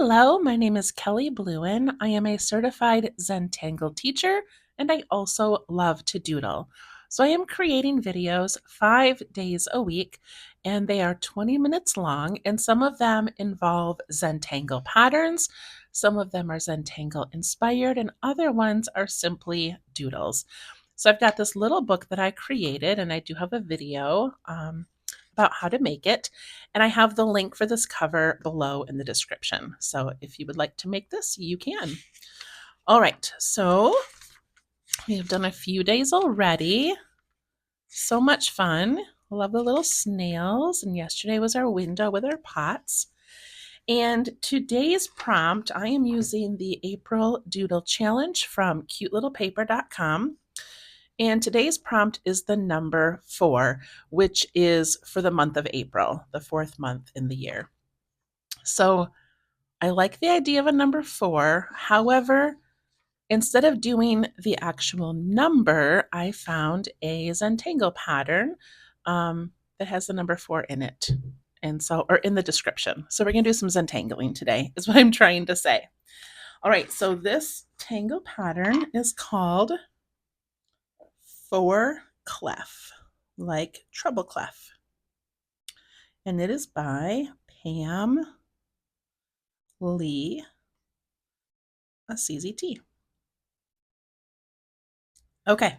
Hello, my name is Kelly Bluen. I am a certified Zentangle teacher, and I also love to doodle. So I am creating videos 5 days a week, and they are 20 minutes long, and some of them involve Zentangle patterns, some of them are Zentangle inspired, and other ones are simply doodles. So I've got this little book that I created, and I do have a video about how to make it. And I have the link for this cover below in the description. So if you would like to make this, you can. All right, so we have done a few days already. So much fun. Love the little snails. And yesterday was our window with our pots. And today's prompt, I am using the April Doodle Challenge from cutelittlepaper.com. And today's prompt is the number 4, which is for the month of April, the 4th month in the year. So I like the idea of a number 4. However, instead of doing the actual number, I found a Zentangle pattern that has the number 4 in it. And so, or in the description. So we're going to do some Zentangling today, is what I'm trying to say. All right, so this tangle pattern is called 4 clef, like treble clef. And it is by Pam Lee, a CZT. Okay,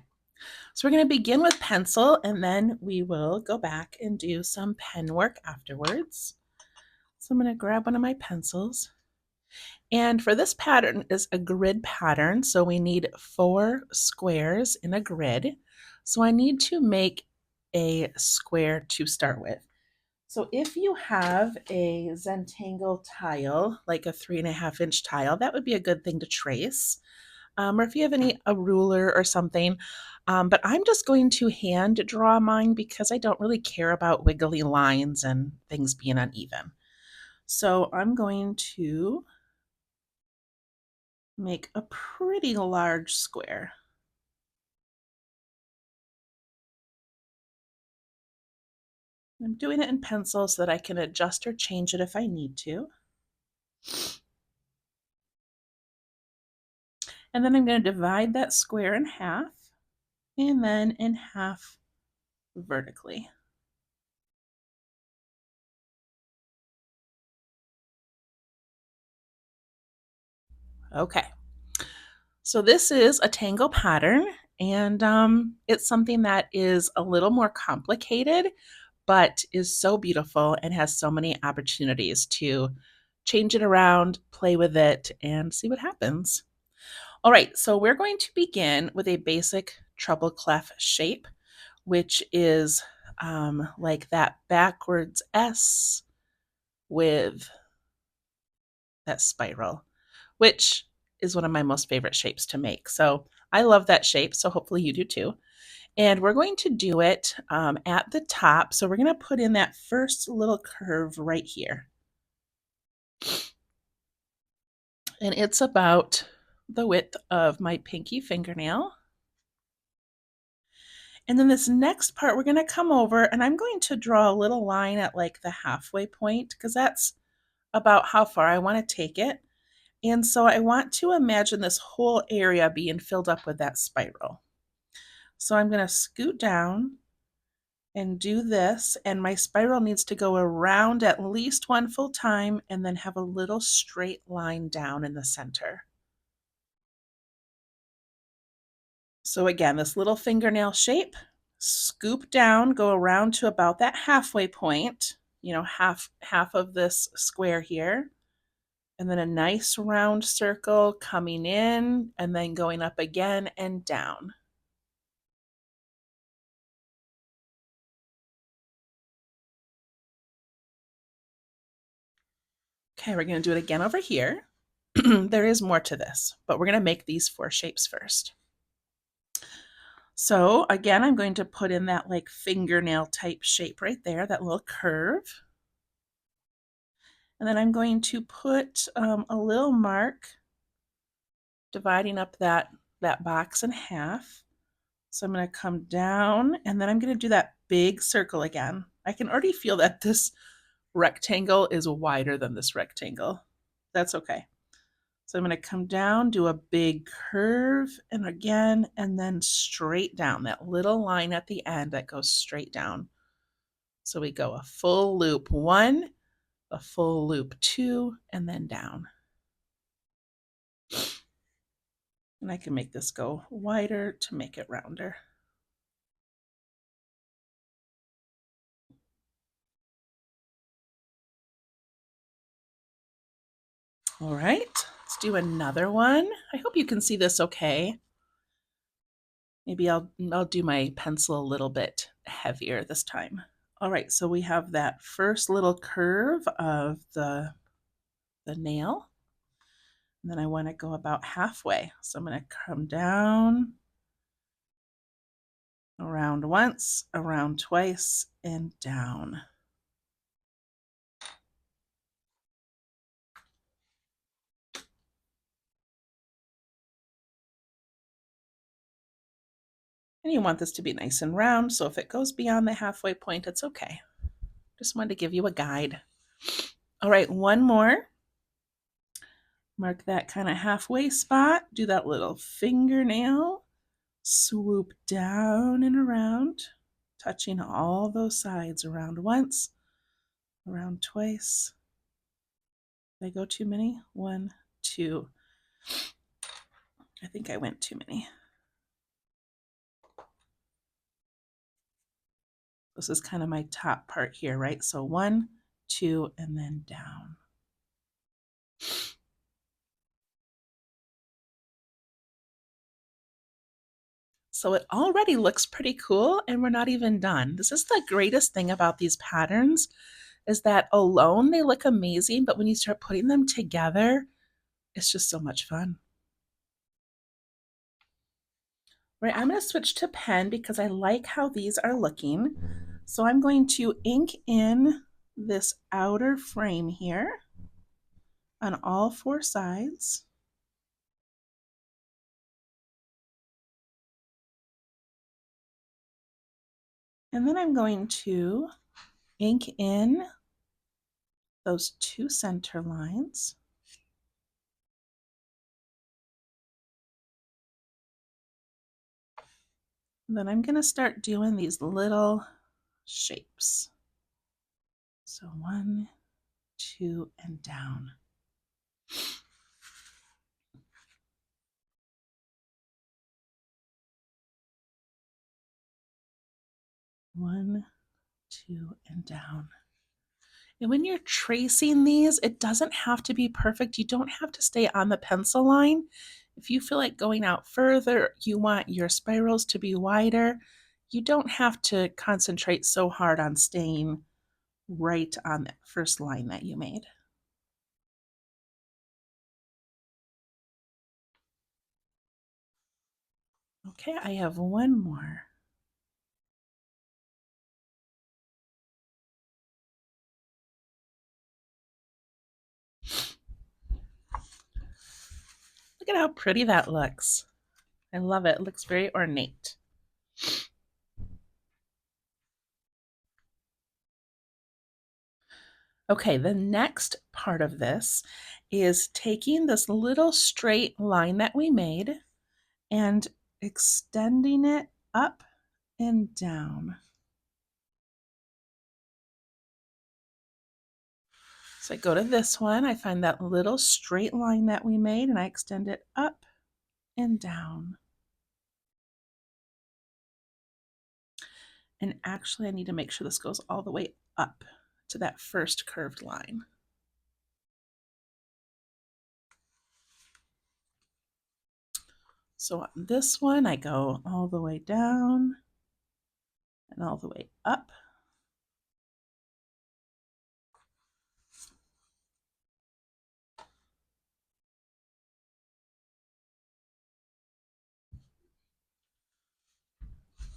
so we're going to begin with pencil, and then we will go back and do some pen work afterwards. So I'm going to grab one of my pencils. And for this pattern is a grid pattern, so we need 4 squares in a grid. So I need to make a square to start with. So if you have a Zentangle tile, like a 3.5-inch tile, that would be a good thing to trace. Or if you have a ruler or something. But I'm just going to hand draw mine because I don't really care about wiggly lines and things being uneven. So I'm going to make a pretty large square. I'm doing it in pencil so that I can adjust or change it if I need to. And then I'm going to divide that square in half, and then in half vertically. Okay, so this is a tangle pattern, and it's something that is a little more complicated, but is so beautiful and has so many opportunities to change it around, play with it, and see what happens. All right, so we're going to begin with a basic treble clef shape, which is like that backwards S with that spiral, which is one of my most favorite shapes to make. So I love that shape, so hopefully you do too. And we're going to do it at the top. So we're going to put in that first little curve right here. And it's about the width of my pinky fingernail. And then this next part, we're going to come over and I'm going to draw a little line at like the halfway point because that's about how far I want to take it. And so I want to imagine this whole area being filled up with that spiral. So I'm going to scoot down and do this, and my spiral needs to go around at least one full time and then have a little straight line down in the center. So again, this little fingernail shape, scoop down, go around to about that halfway point, half of this square here, and then a nice round circle coming in and then going up again and down. Okay, we're going to do it again over here. There is more to this, but we're going to make these 4 shapes first. So again, I'm going to put in that like fingernail type shape right there, that little curve. And then I'm going to put a little mark dividing up that box in half. So I'm going to come down and then I'm going to do that big circle again. I can already feel that this rectangle is wider than this rectangle. That's okay. So I'm going to come down, do a big curve, and again, and then straight down, that little line at the end that goes straight down. So we go a full loop 1, a full loop 2, and then down. And I can make this go wider to make it rounder. All right, let's do another one. I hope you can see this okay. Maybe I'll do my pencil a little bit heavier this time. All right, so we have that first little curve of the nail. And then I want to go about halfway. So I'm going to come down, around once, around twice, and down. And you want this to be nice and round, so if it goes beyond the halfway point, it's okay. Just wanted to give you a guide. All right, one more. Mark that kind of halfway spot. Do that little fingernail. Swoop down and around, touching all those sides. Around once, around twice. Did I go too many? 1, 2. I think I went too many. This is kind of my top part here, right? So 1, 2, and then down. So it already looks pretty cool and we're not even done. This is the greatest thing about these patterns is that alone they look amazing, but when you start putting them together, it's just so much fun. Right, I'm going to switch to pen because I like how these are looking. So I'm going to ink in this outer frame here on all 4 sides. And then I'm going to ink in those 2 center lines. And then I'm going to start doing these little shapes. So 1, 2, and down. One, 2, and down. And when you're tracing these, it doesn't have to be perfect. You don't have to stay on the pencil line. If you feel like going out further, you want your spirals to be wider, you don't have to concentrate so hard on staying right on that first line that you made. Okay, I have one more. Look at how pretty that looks. I love it. It looks very ornate. Okay, the next part of this is taking this little straight line that we made and extending it up and down. So I go to this one, I find that little straight line that we made and I extend it up and down. And actually I need to make sure this goes all the way up to that first curved line. So on this one, I go all the way down and all the way up.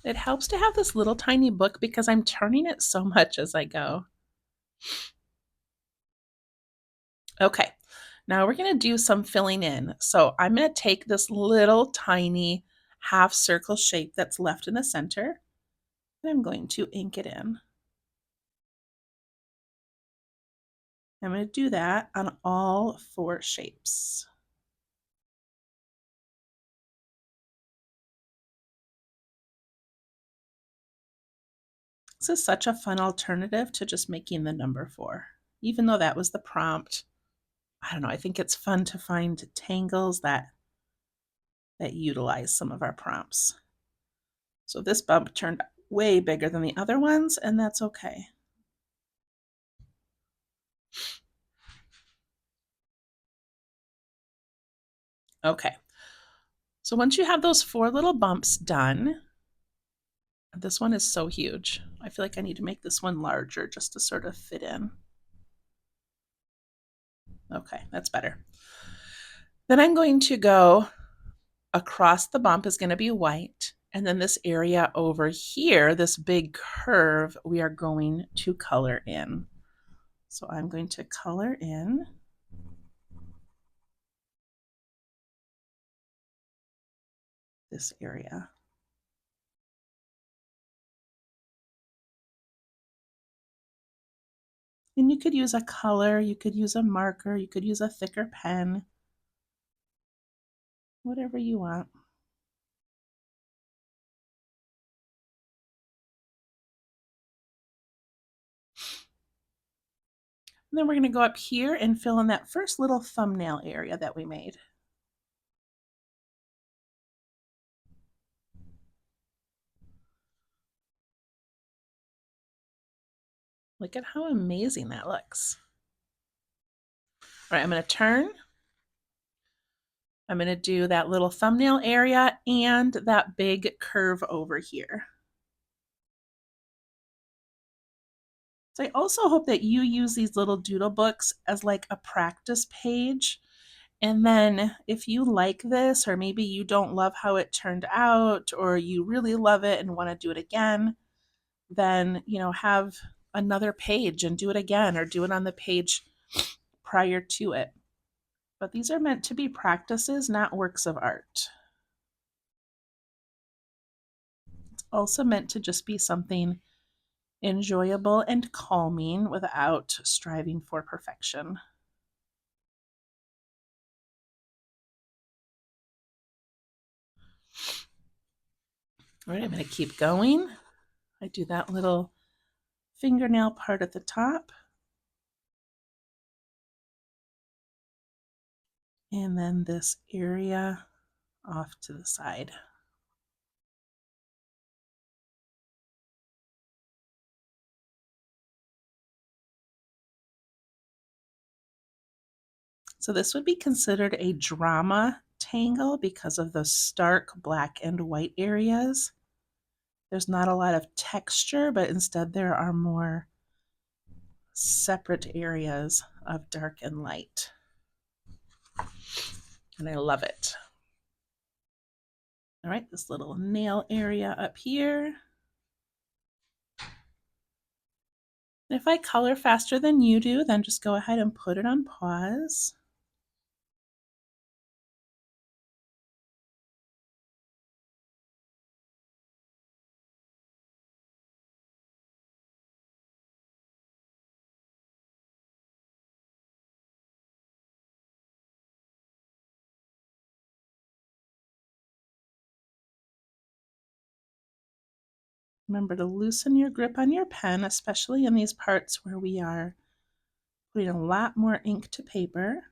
It helps to have this little tiny book because I'm turning it so much as I go. Okay, now we're going to do some filling in. So I'm going to take this little tiny half circle shape that's left in the center, and I'm going to ink it in. I'm going to do that on all 4 shapes. This is such a fun alternative to just making the number 4. Even though that was the prompt, I don't know, I think it's fun to find tangles that utilize some of our prompts. So this bump turned way bigger than the other ones, and that's okay. Okay, so once you have those 4 little bumps done, this one is so huge. I feel like I need to make this one larger just to sort of fit in. Okay, that's better. Then I'm going to go across the bump is going to be white. And then this area over here, this big curve, we are going to color in. So I'm going to color in this area. And you could use a color, you could use a marker, you could use a thicker pen, whatever you want. And then we're going to go up here and fill in that first little thumbnail area that we made. Look at how amazing that looks. All right, I'm going to turn. I'm going to do that little thumbnail area and that big curve over here. So I also hope that you use these little doodle books as like a practice page. And then if you like this, or maybe you don't love how it turned out, or you really love it and want to do it again, then, have another page and do it again, or do it on the page prior to it. But these are meant to be practices, not works of art. It's also meant to just be something enjoyable and calming without striving for perfection. All right, I'm going to keep going. I do that little fingernail part at the top. And then this area off to the side. So this would be considered a drama tangle because of the stark black and white areas. There's not a lot of texture, but instead there are more separate areas of dark and light. And I love it. All right, this little nail area up here. If I color faster than you do, then just go ahead and put it on pause. Remember to loosen your grip on your pen, especially in these parts where we are putting a lot more ink to paper.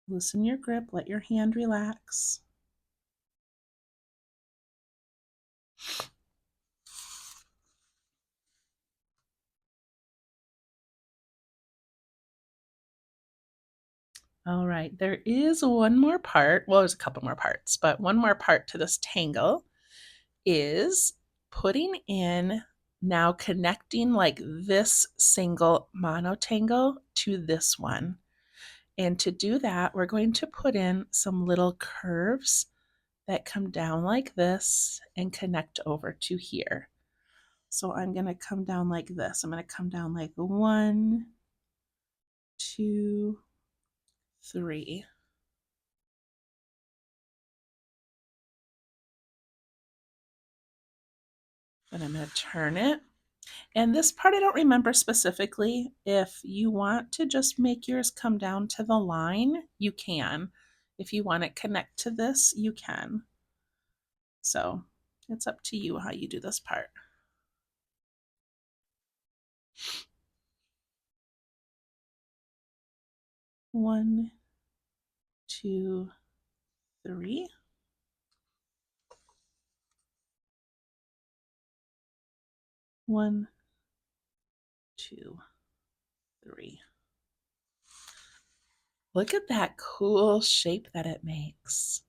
Loosen your grip, let your hand relax. All right, there is one more part. Well, there's a couple more parts, but one more part to this tangle is putting in, now connecting like this single monotangle to this one. And to do that, we're going to put in some little curves that come down like this and connect over to here. So I'm going to come down like this. I'm going to come down like 1, 2, 3. Then I'm going to turn it And this part I don't remember specifically. If you want to just make yours come down to the line, you can. If you want it connect to this, you can. So it's up to you how you do this part. One, two, three. One, two, three. Look at that cool shape that it makes.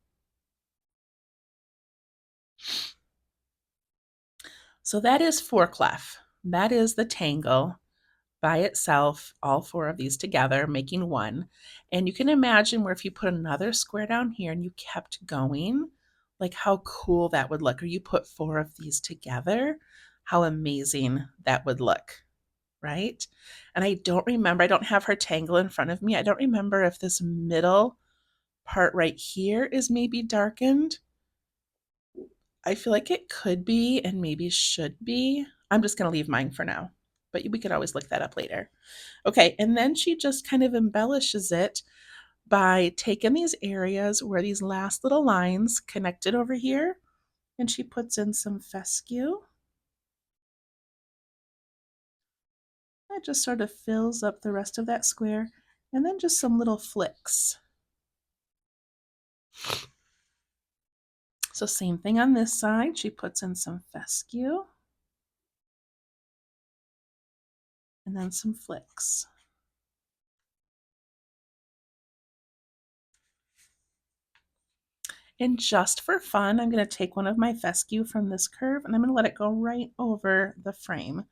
So that is 4 clef. That is the tangle by itself, all 4 of these together, making one. And you can imagine where if you put another square down here and you kept going, like how cool that would look. Or you put 4 of these together, how amazing that would look, right? And I don't remember, I don't have her tangle in front of me. I don't remember if this middle part right here is maybe darkened. I feel like it could be and maybe should be. I'm just going to leave mine for now, but we could always look that up later. Okay, and then she just kind of embellishes it by taking these areas where these last little lines connected over here, and she puts in some fescue. That just sort of fills up the rest of that square, and then just some little flicks. So same thing on this side, she puts in some fescue, and then some flicks. And just for fun, I'm going to take one of my fescue from this curve and I'm going to let it go right over the frame.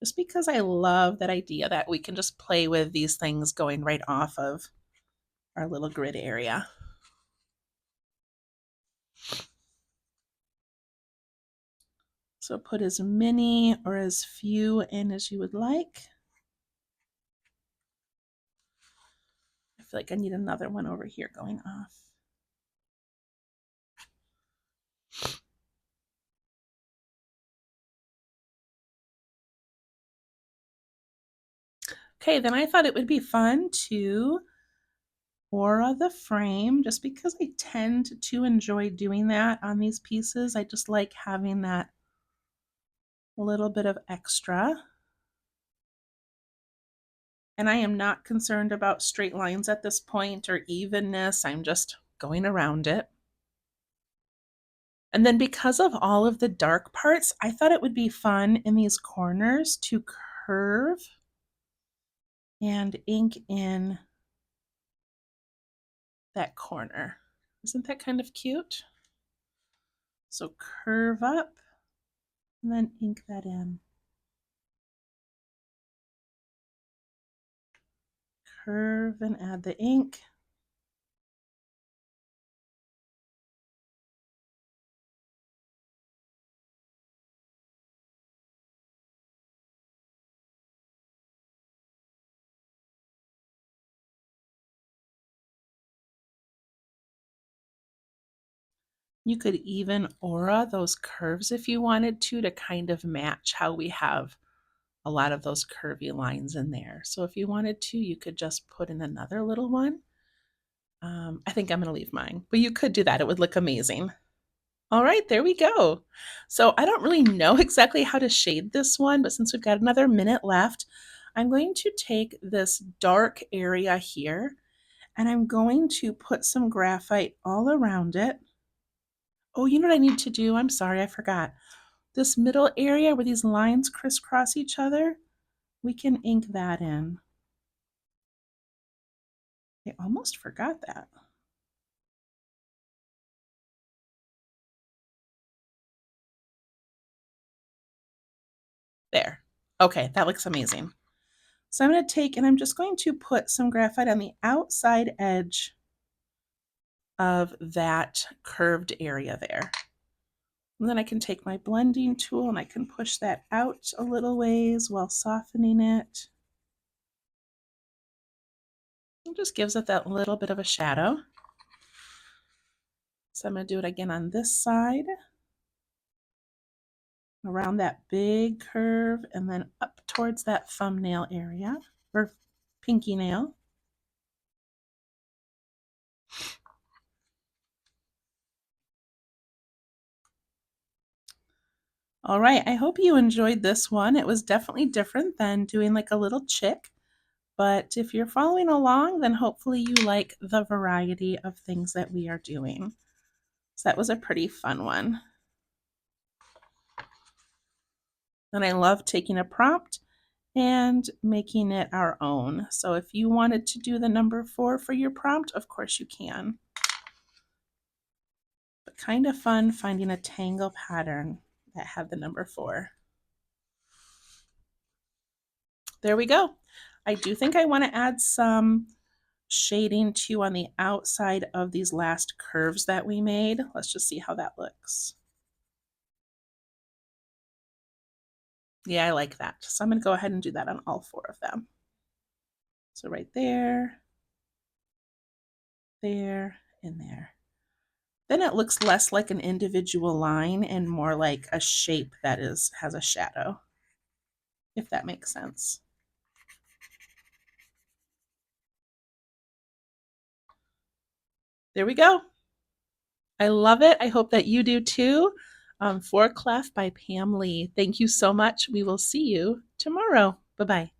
Just because I love that idea that we can just play with these things going right off of our little grid area. So put as many or as few in as you would like. I feel like I need another one over here going off. Okay, then I thought it would be fun to aura the frame just because I tend to enjoy doing that on these pieces. I just like having that little bit of extra. And I am not concerned about straight lines at this point or evenness. I'm just going around it. And then because of all of the dark parts, I thought it would be fun in these corners to curve and ink in that corner. Isn't that kind of cute? So curve up and then ink that in. Curve and add the ink. You could even aura those curves if you wanted to kind of match how we have a lot of those curvy lines in there. So if you wanted to, you could just put in another little one. I think I'm going to leave mine, but you could do that. It would look amazing. All right, there we go. So I don't really know exactly how to shade this one, but since we've got another minute left, I'm going to take this dark area here and I'm going to put some graphite all around it. Oh, you know what I need to do? I'm sorry, I forgot. This middle area where these lines crisscross each other, we can ink that in. I almost forgot that. There. Okay, that looks amazing. So I'm going to take and I'm just going to put some graphite on the outside edge of that curved area there. And then I can take my blending tool and I can push that out a little ways while softening it. It just gives it that little bit of a shadow. So I'm going to do it again on this side. around that big curve and then up towards that thumbnail area or pinky nail. All right, I hope you enjoyed this one. It was definitely different than doing like a little chick, but if you're following along, then hopefully you like the variety of things that we are doing. So that was a pretty fun one. And I love taking a prompt and making it our own. So if you wanted to do the number 4 for your prompt, of course you can. But kind of fun finding a tangle pattern that had the number 4. There we go. I do think I want to add some shading too on the outside of these last curves that we made. Let's just see how that looks. Yeah, I like that. So I'm going to go ahead and do that on all 4 of them. So right there, there, and there. Then it looks less like an individual line and more like a shape that has a shadow, if that makes sense. There we go. I love it. I hope that you do too. For Clef by Pam Lee. Thank you so much. We will see you tomorrow. Bye-bye.